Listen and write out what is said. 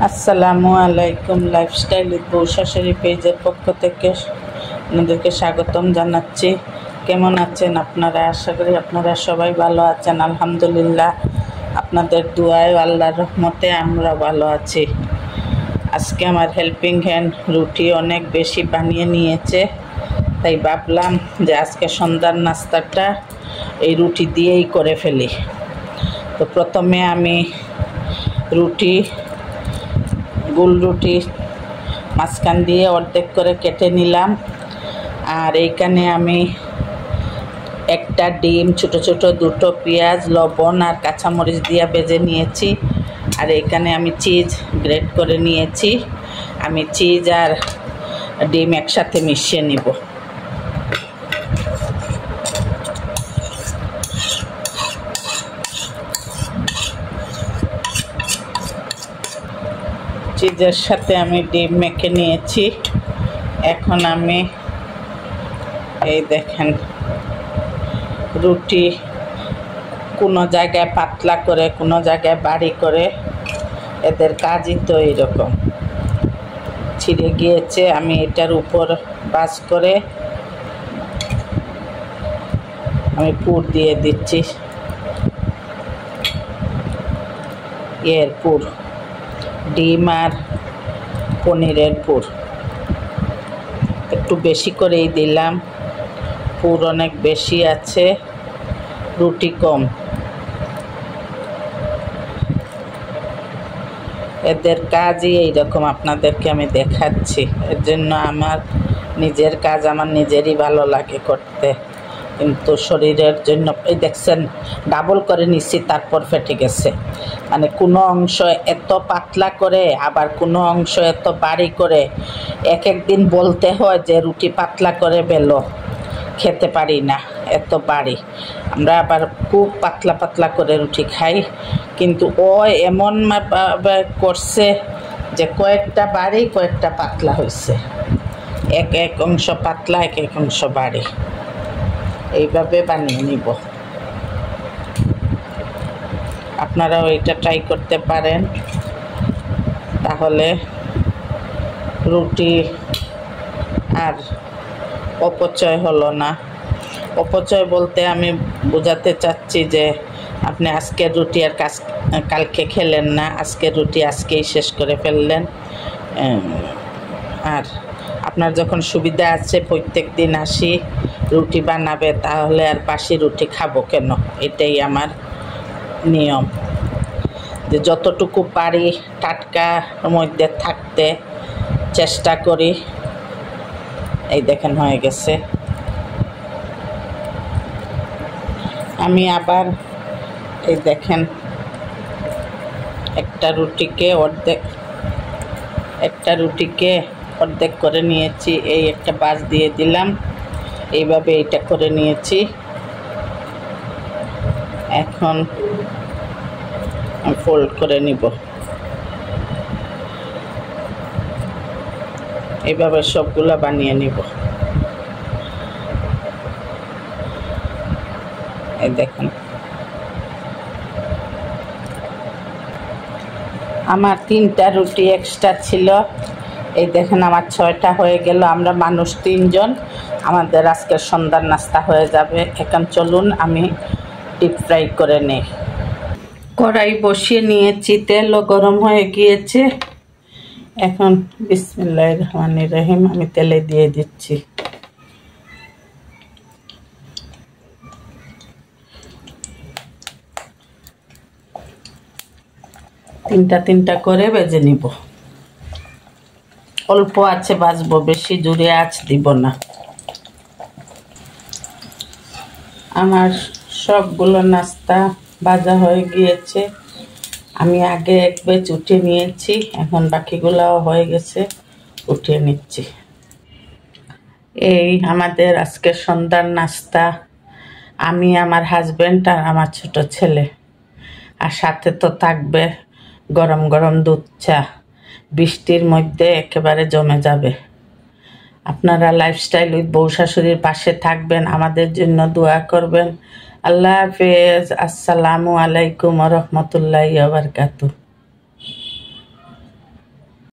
আসসালামু আলাইকুম। Lifestyle with বউ শাশুড়ি পেজের পক্ষ থেকে আপনাদেরকে স্বাগতম জানাচ্ছি। কেমন আছেন আপনারা? আশা করি আপনারা সবাই ভালো আছেন। আলহামদুলিল্লাহ, আপনাদের দুয়ায় আল্লাহর রহমতে আমরা ভালো আছি। আজকে আমার হেল্পিং হ্যান্ড রুটি অনেক বেশি বানিয়ে নিয়েছে, তাই ভাবলাম যে আজকে সন্ধ্যার নাস্তাটা এই রুটি দিয়েই করে ফেলি। তো প্রথমে আমি গোল রুটি মাঝখান দিয়ে অর্ধেক করে কেটে নিলাম। আর এইখানে আমি একটা ডিম, ছোট ছোট দুটো পেঁয়াজ, লবণ আর কাঁচামরিচ দিয়ে ভেজে নিয়েছি। আর এইখানে আমি চিজ গ্রেট করে নিয়েছি। আমি চিজ আর ডিম একসাথে মিশিয়ে নিব। চিজের সাথে আমি ডিম মেখে নিয়েছি। এখন আমি এই দেখেন, রুটি কোনো জায়গায় পাতলা করে, কোনো জায়গায় বাড়ি করে, এদের কাজই তো এইরকম। ছিঁড়ে গিয়েছে, আমি এটার উপর বাস করে আমি পুর দিয়ে দিচ্ছি। এর পুর ডিম আর পনিরের পুর একটু বেশি করেই দিলাম। পুর অনেক বেশি আছে, রুটি কম। এদের কাজই এইরকম, আপনাদেরকে আমি দেখাচ্ছি। এর জন্য আমার নিজের কাজ আমার নিজেরই ভালো লাগে করতে, কিন্তু শরীরের জন্য এই দেখছেন ডাবল করে নিচ্ছি, তারপর ফেটে গেছে। মানে কোনো অংশ এত পাতলা করে, আবার কোনো অংশ এত বাড়ি করে। এক একদিন বলতে হয় যে রুটি পাতলা করে বেলো, খেতে পারি না, এত বাড়ি। আমরা আবার খুব পাতলা পাতলা করে রুটি খাই, কিন্তু ও এমনভাবে করছে যে কয়েকটা বাড়ি কয়েকটা পাতলা হয়েছে। এক এক অংশ পাতলা, এক এক অংশ বাড়ি। এইভাবে বানিয়ে নিব। আপনারাও এটা ট্রাই করতে পারেন, তাহলে রুটি আর অপচয় হলো না। অপচয় বলতে আমি বোঝাতে চাচ্ছি যে আপনি আজকের রুটি আর কালকে খেলেন না, আজকের রুটি আজকেই শেষ করে ফেললেন। আর আপনার যখন সুবিধা আছে প্রত্যেক দিন আসি রুটি বানাবে, তাহলে আর বাসি রুটি খাবো কেন? এটাই আমার নিয়ম, যে যতটুকু পারি টাটকার মধ্যে থাকতে চেষ্টা করি। এই দেখেন হয়ে গেছে। আমি আবার এই দেখেন একটা রুটিকে অর্ধেক করে নিয়েছি। এই একটা বাস দিয়ে দিলাম, এইভাবে এটা করে নিয়েছি। এখন ফোল্ড করে নিব। এইভাবে সবগুলা বানিয়ে নিব। এই দেখুন, আমার 3টা রুটি এক্সট্রা ছিল। এই দেখেন আমার 6টা হয়ে গেল। আমরা মানুষ 3 জন, আমাদের আজকে সন্ধ্যার নাস্তা হয়ে যাবে। এখন চলুন আমি ডিপ ফ্রাই করে নিই। কড়াই বসিয়ে নিয়েছি, তেলও গরম হয়ে গিয়েছে। এখন বিসমিল্লাহির রহমানির রহিম আমি তেলে দিয়ে দিচ্ছি। তিনটা করে ভেজে নিব। অল্প আছে ভাজবো, বেশি জোরে আঁচ দিব না। আমার সবগুলো নাস্তা ভাজা হয়ে গিয়েছে। আমি আগে এক ব্যাচ উঠিয়ে নিয়েছি, এখন বাকিগুলাও হয়ে গেছে, উঠিয়ে নিচ্ছি। এই আমাদের আজকে সন্ধ্যার নাস্তা। আমি, আমার হাজব্যান্ড আর আমার ছোট ছেলে, আর সাথে তো থাকবে গরম গরম দুধ চা। বৃষ্টির মধ্যে একেবারে জমে যাবে। আপনারা লাইফস্টাইল উইথ বউ শাশুড়ির পাশে থাকবেন, আমাদের জন্য দোয়া করবেন। আল্লাহ হাফেজ। আসসালামু আলাইকুম ওয়া রাহমাতুল্লাহি ওয়া বারাকাতুহু।